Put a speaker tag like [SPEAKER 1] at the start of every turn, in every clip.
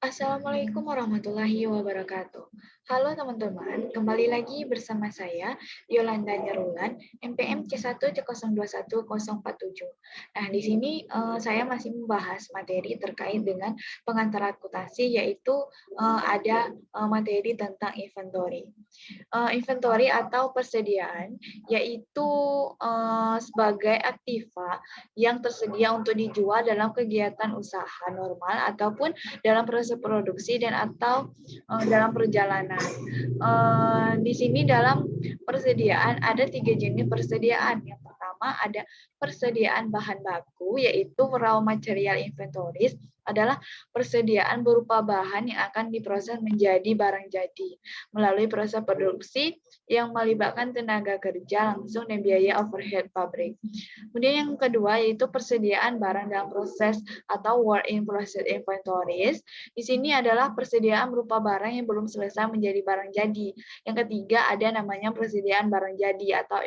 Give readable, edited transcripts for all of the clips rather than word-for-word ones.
[SPEAKER 1] Assalamualaikum warahmatullahi wabarakatuh. Halo teman-teman, kembali lagi bersama saya Yolanda Nyerulan, MPM C1C021047. Nah, di sini saya masih membahas materi terkait dengan pengantar akuntansi, yaitu ada materi tentang inventory. Inventory atau persediaan, yaitu sebagai aktiva yang tersedia untuk dijual dalam kegiatan usaha normal ataupun dalam proses produksi dan atau dalam perjalanan. Di sini dalam persediaan ada 3 jenis persediaan. Yang pertama ada persediaan bahan baku, yaitu raw material inventories adalah persediaan berupa bahan yang akan diproses menjadi barang jadi melalui proses produksi yang melibatkan tenaga kerja langsung dan biaya overhead pabrik. Kemudian yang kedua yaitu persediaan barang dalam proses atau work in process inventories. Di sini adalah persediaan berupa barang yang belum selesai menjadi barang jadi. Yang ketiga ada namanya persediaan barang jadi atau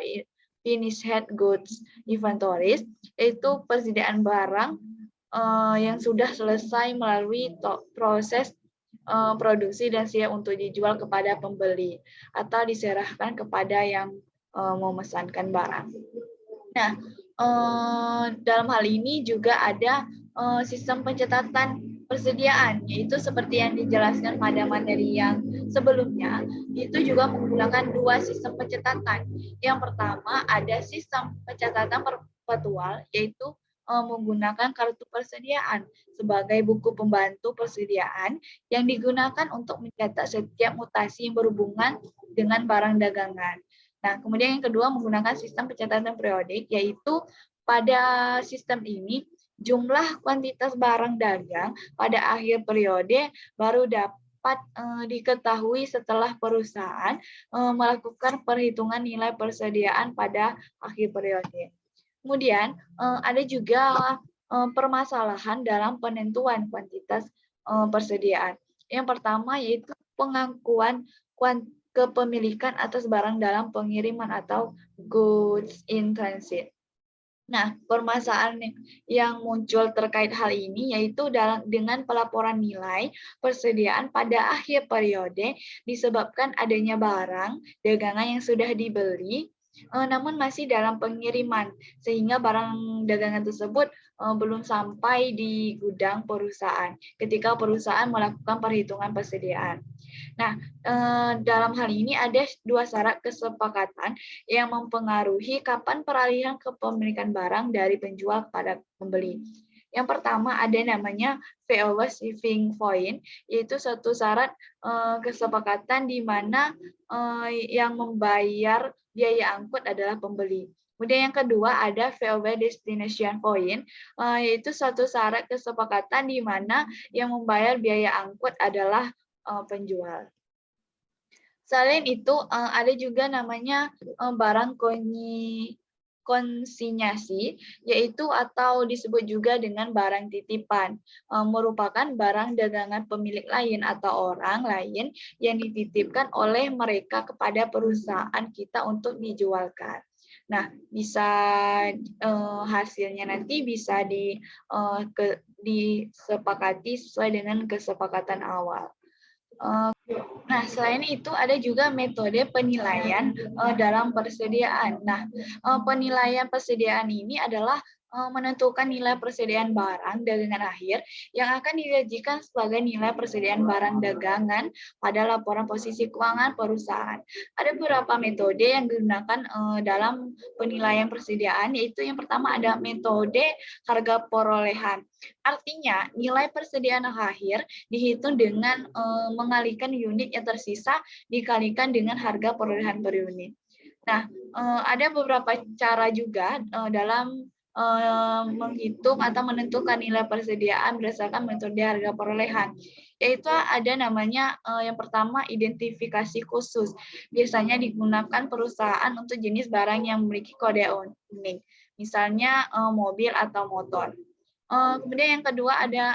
[SPEAKER 1] finished goods inventories, yaitu persediaan barang yang sudah selesai melalui proses produksi dan siap untuk dijual kepada pembeli atau diserahkan kepada yang memesankan barang. Nah, dalam hal ini juga ada sistem pencatatan persediaan, yaitu seperti yang dijelaskan pada materi yang sebelumnya, itu juga menggunakan dua sistem pencatatan. Yang pertama ada sistem pencatatan perpetual, yaitu menggunakan kartu persediaan sebagai buku pembantu persediaan yang digunakan untuk mencatat setiap mutasi yang berhubungan dengan barang dagangan. Nah, kemudian yang kedua menggunakan sistem pencatatan periodik, yaitu pada sistem ini jumlah kuantitas barang dagang pada akhir periode baru dapat diketahui setelah perusahaan melakukan perhitungan nilai persediaan pada akhir periode. Kemudian ada juga permasalahan dalam penentuan kuantitas persediaan. Yang pertama yaitu pengakuan kepemilikan atas barang dalam pengiriman atau goods in transit. Nah, permasalahan yang muncul terkait hal ini yaitu dengan pelaporan nilai persediaan pada akhir periode disebabkan adanya barang dagangan yang sudah dibeli namun masih dalam pengiriman, sehingga barang dagangan tersebut belum sampai di gudang perusahaan ketika perusahaan melakukan perhitungan persediaan. Nah, dalam hal ini ada dua syarat kesepakatan yang mempengaruhi kapan peralihan kepemilikan barang dari penjual kepada pembeli. Yang pertama ada namanya VOW shipping point, yaitu suatu syarat kesepakatan di mana yang membayar biaya angkut adalah pembeli. Kemudian yang kedua ada VOW destination point, yaitu suatu syarat kesepakatan di mana yang membayar biaya angkut adalah penjual. Selain itu ada juga namanya barang konsinyasi, yaitu atau disebut juga dengan barang titipan, merupakan barang dagangan pemilik lain atau orang lain yang dititipkan oleh mereka kepada perusahaan kita untuk dijualkan. Nah, bisa hasilnya nanti bisa disepakati sesuai dengan kesepakatan awal. Nah, selain itu ada juga metode penilaian dalam persediaan. Nah, penilaian persediaan ini adalah menentukan nilai persediaan barang dagangan akhir yang akan disajikan sebagai nilai persediaan barang dagangan pada laporan posisi keuangan perusahaan. Ada beberapa metode yang digunakan dalam penilaian persediaan, yaitu yang pertama ada metode harga perolehan. Artinya, nilai persediaan akhir dihitung dengan mengalihkan unit yang tersisa dikalikan dengan harga perolehan per unit. Nah, ada beberapa cara juga dalam menghitung atau menentukan nilai persediaan berdasarkan metode harga perolehan. Yaitu ada namanya yang pertama identifikasi khusus. Biasanya digunakan perusahaan untuk jenis barang yang memiliki kode unik. Misalnya mobil atau motor. Kemudian yang kedua ada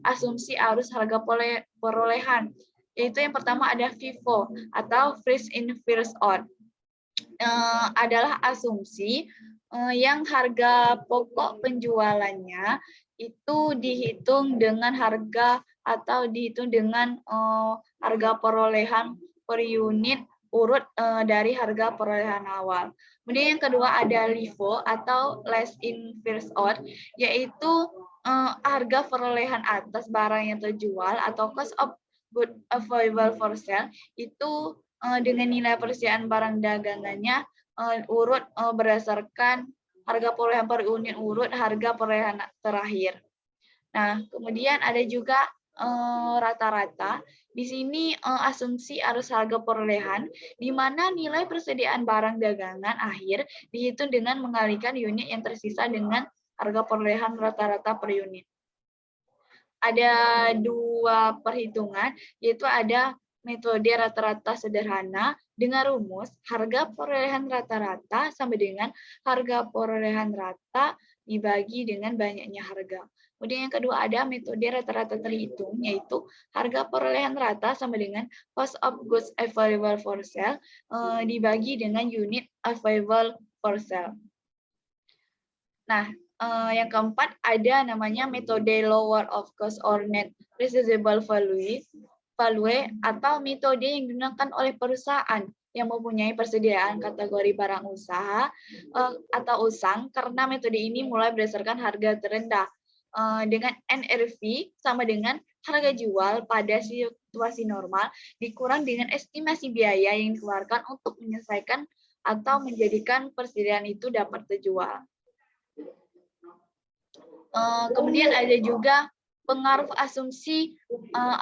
[SPEAKER 1] asumsi arus harga perolehan. Yaitu yang pertama ada FIFO atau first in first out. Adalah asumsi yang harga pokok penjualannya itu dihitung dengan harga atau dihitung dengan harga perolehan per unit urut dari harga perolehan awal. Kemudian yang kedua ada LIFO atau last in first out, yaitu harga perolehan atas barang yang terjual atau cost of good available for sale itu dengan nilai persediaan barang dagangannya urut berdasarkan harga perolehan per unit urut harga perolehan terakhir. Nah, kemudian ada juga rata-rata. Di sini asumsi arus harga perolehan, di mana nilai persediaan barang dagangan akhir dihitung dengan mengalihkan unit yang tersisa dengan harga perolehan rata-rata per unit. Ada dua perhitungan, yaitu ada metode rata-rata sederhana dengan rumus harga perolehan rata-rata sama dengan harga perolehan rata dibagi dengan banyaknya harga. Kemudian yang kedua ada metode rata-rata terhitung, yaitu harga perolehan rata sama dengan cost of goods available for sale dibagi dengan unit available for sale. Nah, yang keempat ada namanya metode lower of cost or net realizable value atau metode yang digunakan oleh perusahaan yang mempunyai persediaan kategori barang usaha atau usang, karena metode ini mulai berdasarkan harga terendah dengan NRV sama dengan harga jual pada situasi normal dikurang dengan estimasi biaya yang dikeluarkan untuk menyelesaikan atau menjadikan persediaan itu dapat terjual. Kemudian ada juga pengaruh asumsi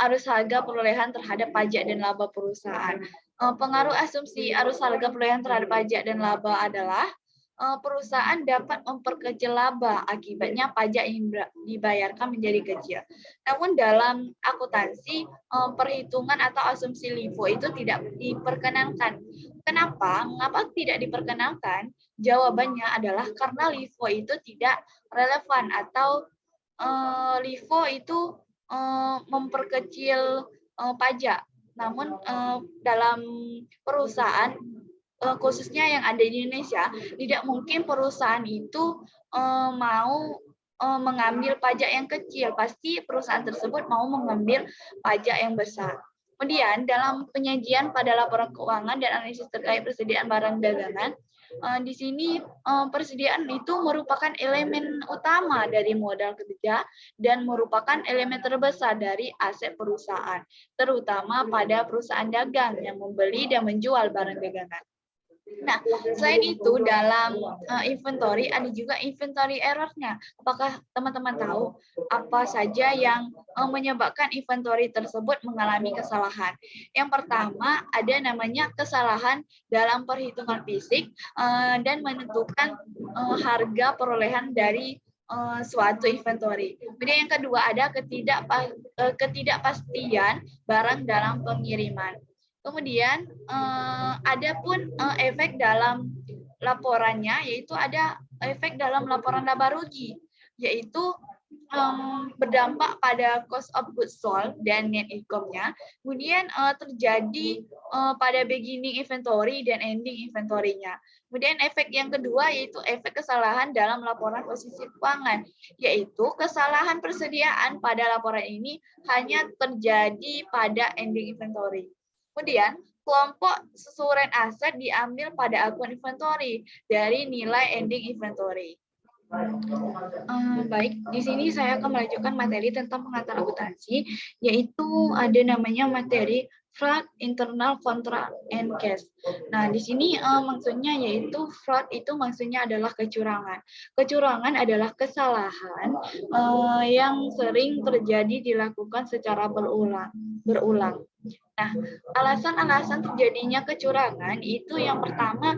[SPEAKER 1] arus harga perolehan terhadap pajak dan laba perusahaan. Pengaruh asumsi arus harga perolehan terhadap pajak dan laba adalah perusahaan dapat memperkecil laba, akibatnya pajak yang dibayarkan menjadi kecil. Namun dalam akuntansi, perhitungan atau asumsi LIFO itu tidak diperkenankan. Kenapa? Mengapa tidak diperkenankan? Jawabannya adalah karena LIFO itu tidak relevan atau LIFO itu memperkecil pajak. Namun dalam perusahaan khususnya yang ada di Indonesia, tidak mungkin perusahaan itu mau mengambil pajak yang kecil. Pasti perusahaan tersebut mau mengambil pajak yang besar. Kemudian dalam penyajian pada laporan keuangan dan analisis terkait persediaan barang dagangan, di sini persediaan itu merupakan elemen utama dari modal kerja dan merupakan elemen terbesar dari aset perusahaan, terutama pada perusahaan dagang yang membeli dan menjual barang dagangan. Nah, selain itu dalam inventory ada juga inventory error-nya. Apakah teman-teman tahu apa saja yang menyebabkan inventory tersebut mengalami kesalahan? Yang pertama ada namanya kesalahan dalam perhitungan fisik dan menentukan harga perolehan dari suatu inventory. Kemudian yang kedua ada ketidakpastian barang dalam pengiriman. Kemudian ada pun efek dalam laporannya, yaitu ada efek dalam laporan laba rugi, yaitu berdampak pada cost of goods sold dan net income-nya. Kemudian terjadi pada beginning inventory dan ending inventory-nya. Kemudian efek yang kedua yaitu efek kesalahan dalam laporan posisi keuangan, yaitu kesalahan persediaan pada laporan ini hanya terjadi pada ending inventory. Kemudian, kelompok susuran aset diambil pada akun inventory dari nilai ending inventory. Baik, di sini saya akan melanjutkan materi tentang pengantar akuntansi, yaitu ada namanya materi fraud, internal control, and cash. Nah, di sini maksudnya yaitu fraud itu maksudnya adalah kecurangan. Kecurangan adalah kesalahan yang sering terjadi dilakukan secara berulang. Nah, alasan-alasan terjadinya kecurangan itu yang pertama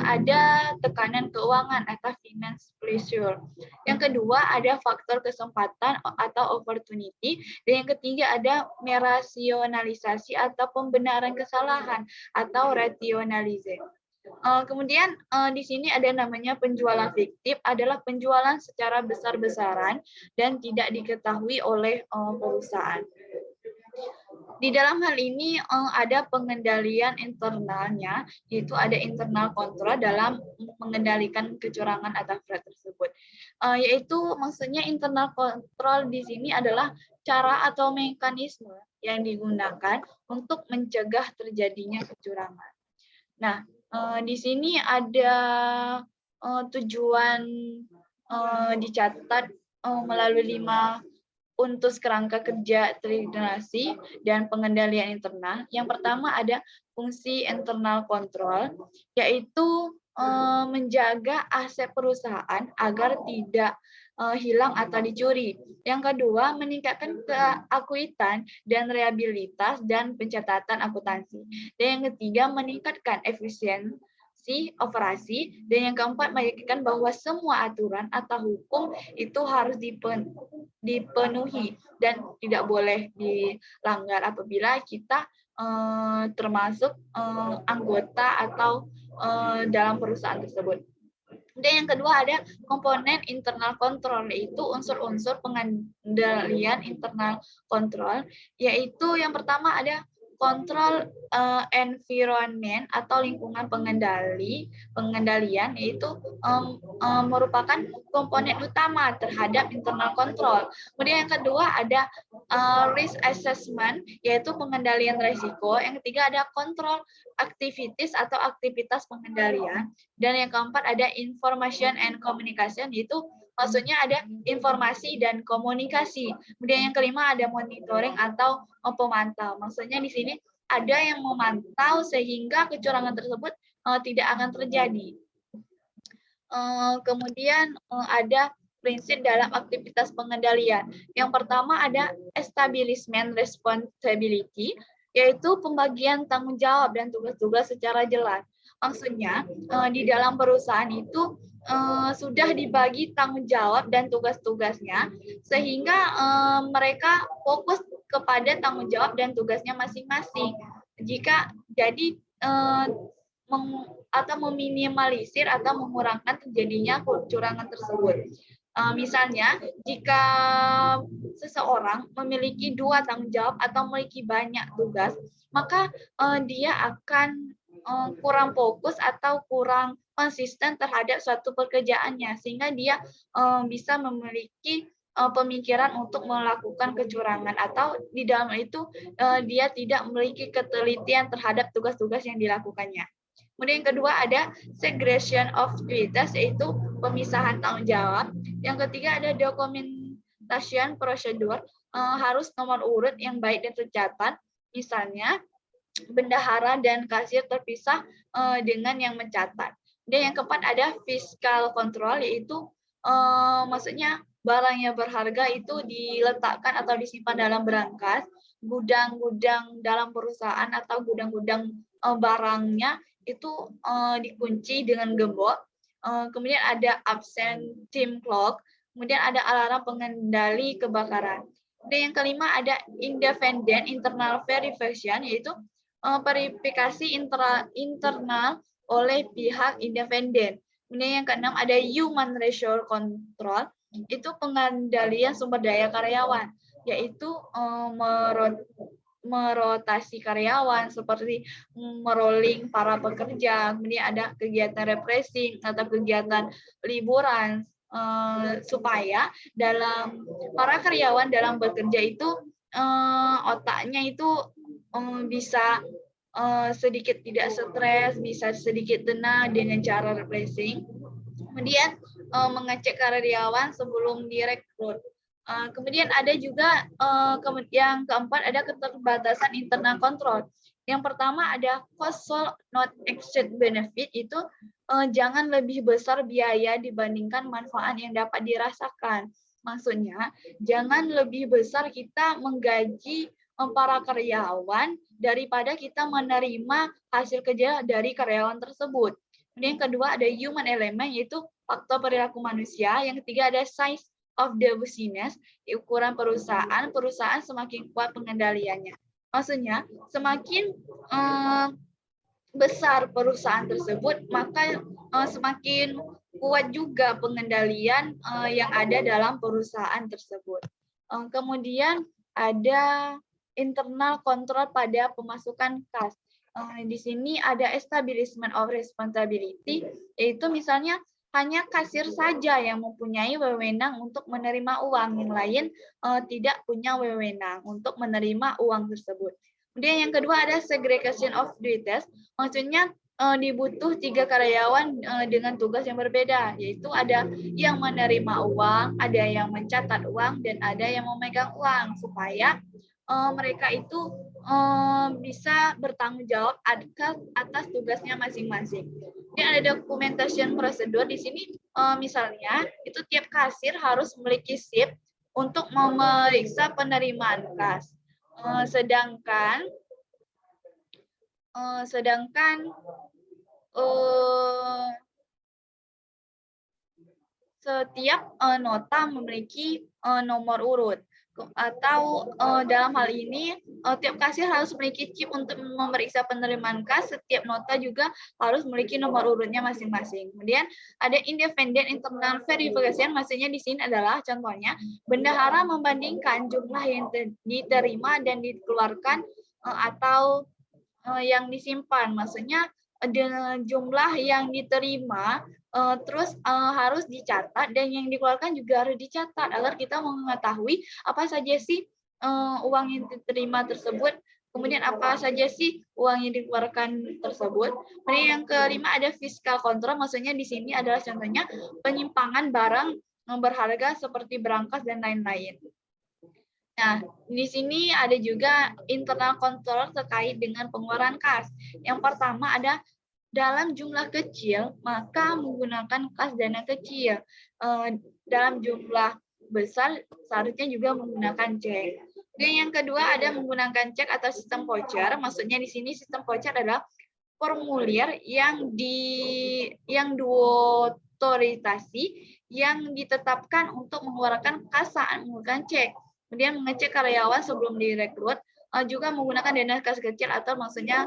[SPEAKER 1] ada tekanan keuangan atau finance pressure. Yang kedua ada faktor kesempatan atau opportunity. Dan yang ketiga ada merasionalisasi atau pembenaran kesalahan atau rationalism. Kemudian di sini ada namanya penjualan fiktif, adalah penjualan secara besar-besaran dan tidak diketahui oleh perusahaan. Di dalam hal ini ada pengendalian internalnya, yaitu ada internal control dalam mengendalikan kecurangan atau fraud tersebut. tersebut. Yaitu maksudnya internal control di sini adalah cara atau mekanisme yang digunakan untuk mencegah terjadinya kecurangan. Nah, di sini ada tujuan dicatat melalui 5 untuk kerangka kerja terintegrasi dan pengendalian internal. Yang pertama ada fungsi internal control, yaitu menjaga aset perusahaan agar tidak hilang atau dicuri. Yang kedua, meningkatkan keakutan dan reliabilitas dan pencatatan akuntansi. Dan yang ketiga, meningkatkan efisiensi operasi. Dan yang keempat, memastikan bahwa semua aturan atau hukum itu harus dipenuhi dan tidak boleh dilanggar apabila kita termasuk anggota atau dalam perusahaan tersebut. Dan yang kedua ada komponen internal control, yaitu unsur-unsur pengendalian internal control, yaitu yang pertama ada kontrol environment atau lingkungan pengendalian, yaitu merupakan komponen utama terhadap internal control. Kemudian yang kedua ada risk assessment, yaitu pengendalian risiko. Yang ketiga ada kontrol activities atau aktivitas pengendalian. Dan yang keempat ada information and communication, yaitu maksudnya ada informasi dan komunikasi. Kemudian yang kelima ada monitoring atau pemantau. Maksudnya di sini ada yang memantau sehingga kecurangan tersebut tidak akan terjadi. Kemudian ada prinsip dalam aktivitas pengendalian. Yang pertama ada establishment responsibility, yaitu pembagian tanggung jawab dan tugas-tugas secara jelas. Maksudnya di dalam perusahaan itu sudah dibagi tanggung jawab dan tugas-tugasnya sehingga mereka fokus kepada tanggung jawab dan tugasnya masing-masing. Jika jadi atau meminimalisir atau mengurangkan terjadinya kecurangan tersebut. Misalnya, jika seseorang memiliki 2 tanggung jawab atau memiliki banyak tugas, maka dia akan kurang fokus atau kurang konsisten terhadap suatu pekerjaannya, sehingga dia bisa memiliki pemikiran untuk melakukan kecurangan, atau di dalam itu dia tidak memiliki ketelitian terhadap tugas-tugas yang dilakukannya. Kemudian yang kedua ada segregation of duties, yaitu pemisahan tanggung jawab. Yang ketiga ada documentation prosedur, harus nomor urut yang baik dan tercatat. Misalnya bendahara dan kasir terpisah dengan yang mencatat. Dan yang keempat ada fiscal control, yaitu maksudnya barang yang berharga itu diletakkan atau disimpan dalam berangkas, gudang-gudang dalam perusahaan atau gudang-gudang barangnya itu dikunci dengan gembok. Kemudian ada absent time clock, kemudian ada alarm pengendali kebakaran. Dan yang kelima ada independent internal verification, yaitu verifikasi internal oleh pihak independen. Kemudian yang keenam ada human resource control, itu pengendalian sumber daya karyawan, yaitu merotasi karyawan seperti merolling para pekerja. Kemudian ada kegiatan refreshing atau kegiatan liburan supaya dalam para karyawan dalam bekerja itu otaknya itu bisa sedikit tidak stres, bisa sedikit tenang dengan cara refreshing. Kemudian mengecek karyawan sebelum direkrut. Kemudian ada juga yang keempat ada keterbatasan internal control. Yang pertama ada cost not exceed benefit, itu jangan lebih besar biaya dibandingkan manfaat yang dapat dirasakan. Maksudnya jangan lebih besar kita menggaji para karyawan daripada kita menerima hasil kerja dari karyawan tersebut. Kemudian yang kedua ada human element, yaitu faktor perilaku manusia. Yang ketiga ada size of the business, ukuran perusahaan. Perusahaan semakin kuat pengendaliannya. Maksudnya semakin besar perusahaan tersebut, maka semakin kuat juga pengendalian yang ada dalam perusahaan tersebut. Kemudian ada internal control pada pemasukan kas. Di sini ada establishment of responsibility, yaitu misalnya hanya kasir saja yang mempunyai wewenang untuk menerima uang, yang lain tidak punya wewenang untuk menerima uang tersebut. Kemudian yang kedua ada segregation of duties, maksudnya dibutuh 3 karyawan dengan tugas yang berbeda, yaitu ada yang menerima uang, ada yang mencatat uang, dan ada yang memegang uang, supaya mereka itu bisa bertanggung jawab atas tugasnya masing-masing. Ini ada documentation prosedur di sini, misalnya itu tiap kasir harus memiliki SIP untuk memeriksa penerimaan kas. Sedangkan setiap nota memiliki nomor urut, atau dalam hal ini tiap kasir harus memiliki chip untuk memeriksa penerimaan kas. Setiap nota juga harus memiliki nomor urutnya masing-masing. Kemudian ada independent internal verification, maksudnya di sini adalah contohnya bendahara membandingkan jumlah yang diterima dan dikeluarkan atau yang disimpan, maksudnya jumlah yang diterima terus harus dicatat, dan yang dikeluarkan juga harus dicatat agar kita mengetahui apa saja sih uang yang diterima tersebut, kemudian apa saja sih uang yang dikeluarkan tersebut. Kemudian yang kelima ada fiscal control, maksudnya di sini adalah contohnya penyimpangan barang berharga seperti berangkas dan lain-lain. Nah, di sini ada juga internal control terkait dengan pengeluaran kas. Yang pertama ada dalam jumlah kecil, maka menggunakan kas dana kecil. Dalam jumlah besar, seharusnya juga menggunakan cek. Dan yang kedua ada menggunakan cek atau sistem voucher. Maksudnya di sini sistem voucher adalah formulir yang duotorisasi yang ditetapkan untuk mengeluarkan kas saat menggunakan cek. Kemudian mengecek karyawan sebelum direkrut, juga menggunakan dana kas kecil, atau maksudnya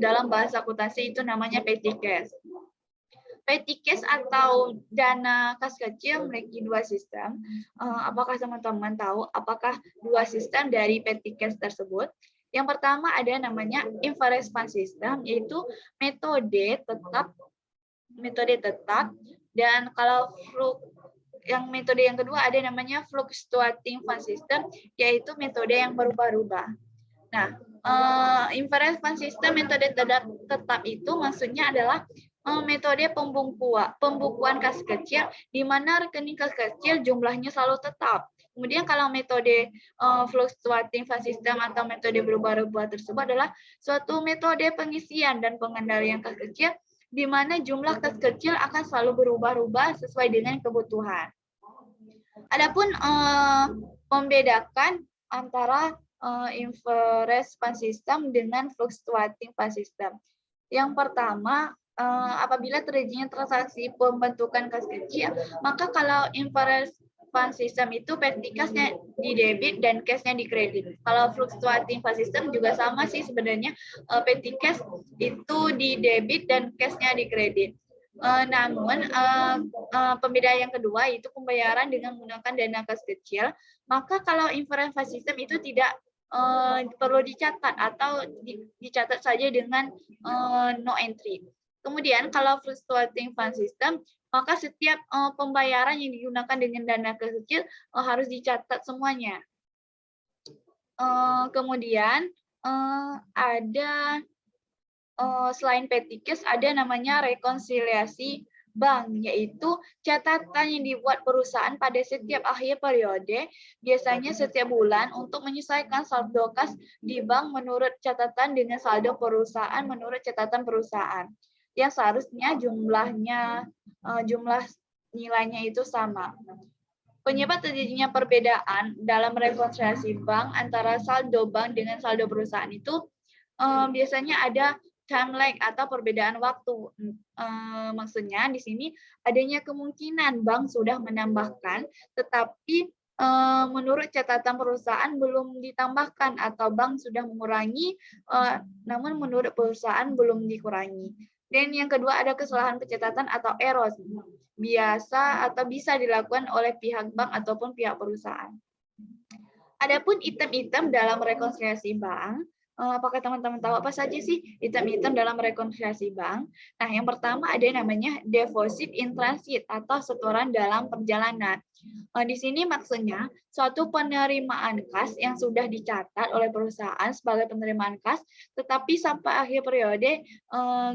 [SPEAKER 1] dalam bahasa akuntansi itu namanya petty cash. Petty cash atau dana kas kecil memiliki dua sistem. Apakah teman-teman tahu apakah dua sistem dari petty cash tersebut? Yang pertama ada namanya inverse fund system, yaitu metode tetap, dan kalau metode yang kedua ada namanya fluctuating fund system, yaitu metode yang berubah-ubah. Nah, inverse fund system, metode tetap itu maksudnya adalah metode pembukuan kas kecil, di mana rekening kas kecil jumlahnya selalu tetap. Kemudian kalau metode fluctuating fund system atau metode berubah-ubah tersebut adalah suatu metode pengisian dan pengendalian kas kecil, di mana jumlah kas kecil akan selalu berubah-ubah sesuai dengan kebutuhan. Adapun membedakan antara inverse fund system dengan fluctuating fund system. Yang pertama, apabila terjadinya transaksi pembentukan kas kecil, maka kalau inverse fund system itu petty cash-nya di debit dan cash-nya di kredit. Kalau fluctuating fund system juga sama sih sebenarnya, petty cash itu di debit dan cash-nya di kredit. Namun pembedaan yang kedua itu pembayaran dengan menggunakan dana kas kecil. Maka kalau inverse fund system itu tidak perlu dicatat atau dicatat saja dengan no entry. Kemudian kalau fluctuating fund system, maka setiap pembayaran yang digunakan dengan dana kas kecil harus dicatat semuanya. Kemudian ada selain petty cash ada namanya rekonsiliasi bank, yaitu catatan yang dibuat perusahaan pada setiap akhir periode, biasanya setiap bulan, untuk menyesuaikan saldo kas di bank menurut catatan dengan saldo perusahaan menurut catatan perusahaan, yang seharusnya jumlah nilainya itu sama. Penyebab terjadinya perbedaan dalam rekonsiliasi bank antara saldo bank dengan saldo perusahaan itu biasanya ada time lag atau perbedaan waktu. Maksudnya di sini adanya kemungkinan bank sudah menambahkan, tetapi menurut catatan perusahaan belum ditambahkan, atau bank sudah mengurangi, namun menurut perusahaan belum dikurangi. Dan yang kedua ada kesalahan pencatatan atau error, biasa atau bisa dilakukan oleh pihak bank ataupun pihak perusahaan. Adapun item-item dalam rekonsiliasi bank, Apakah teman-teman tahu apa saja sih item-item dalam rekonsiliasi bank? Nah, yang pertama ada yang namanya deposit in transit atau setoran dalam perjalanan. Di sini maksudnya suatu penerimaan kas yang sudah dicatat oleh perusahaan sebagai penerimaan kas, tetapi sampai akhir periode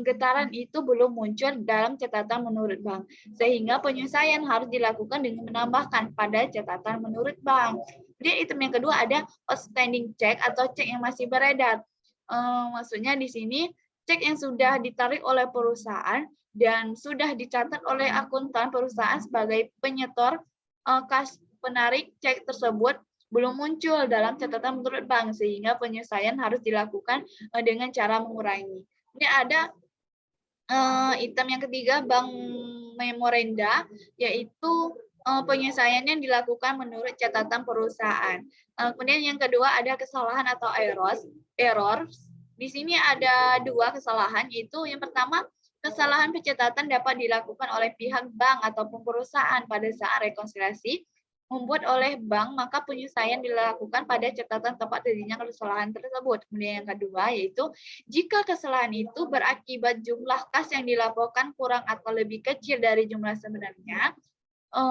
[SPEAKER 1] getaran itu belum muncul dalam catatan menurut bank, sehingga penyelesaian harus dilakukan dengan menambahkan pada catatan menurut bank. Kemudian item yang kedua ada outstanding check atau cek yang masih beredar. Maksudnya di sini cek yang sudah ditarik oleh perusahaan dan sudah dicatat oleh akuntan perusahaan sebagai penyetor kas penarik cek tersebut belum muncul dalam catatan menurut bank, sehingga penyelesaian harus dilakukan dengan cara mengurangi. Ini ada item yang ketiga, bank memoranda, yaitu penyelesaian yang dilakukan menurut catatan perusahaan. Kemudian yang kedua ada kesalahan atau errors. Di sini ada dua kesalahan, yaitu yang pertama, kesalahan pencatatan dapat dilakukan oleh pihak bank ataupun perusahaan pada saat rekonsiliasi membuat oleh bank, maka penyelesaian dilakukan pada catatan tempat terjadinya kesalahan tersebut. Kemudian yang kedua yaitu jika kesalahan itu berakibat jumlah kas yang dilaporkan kurang atau lebih kecil dari jumlah sebenarnya,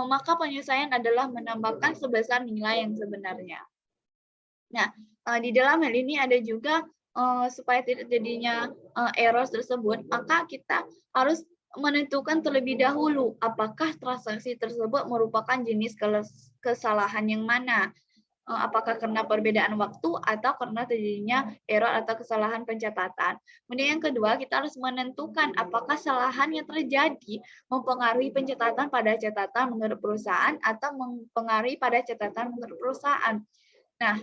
[SPEAKER 1] maka penyelesaian adalah menambahkan sebesar nilai yang sebenarnya. Nah, di dalam hal ini ada juga supaya tidak terjadinya error tersebut, maka kita harus menentukan terlebih dahulu apakah transaksi tersebut merupakan jenis kesalahan yang mana. Apakah karena perbedaan waktu atau karena terjadinya error atau kesalahan pencatatan. Kemudian yang kedua, kita harus menentukan apakah kesalahan yang terjadi mempengaruhi pencatatan pada catatan menurut perusahaan atau mempengaruhi pada catatan menurut perusahaan. Nah,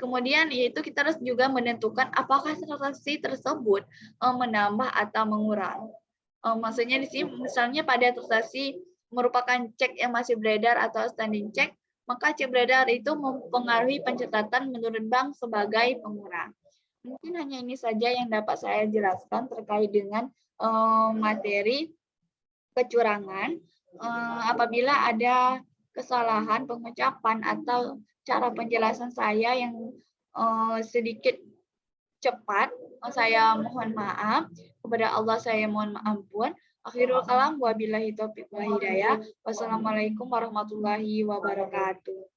[SPEAKER 1] kemudian yaitu kita harus juga menentukan apakah transaksi tersebut menambah atau mengurang. Maksudnya di sini misalnya pada transaksi merupakan cek yang masih beredar atau standing check, maka cek beredar itu mempengaruhi pencatatan menurut bank sebagai pengurang. Mungkin hanya ini saja yang dapat saya jelaskan terkait dengan materi kecurangan. Apabila ada kesalahan pengucapan atau cara penjelasan saya yang sedikit cepat, saya mohon maaf. Kepada Allah saya mohon ampun. Akhirul kalam, wabillahi taufiq wal hidayah. Wassalamualaikum warahmatullahi wabarakatuh.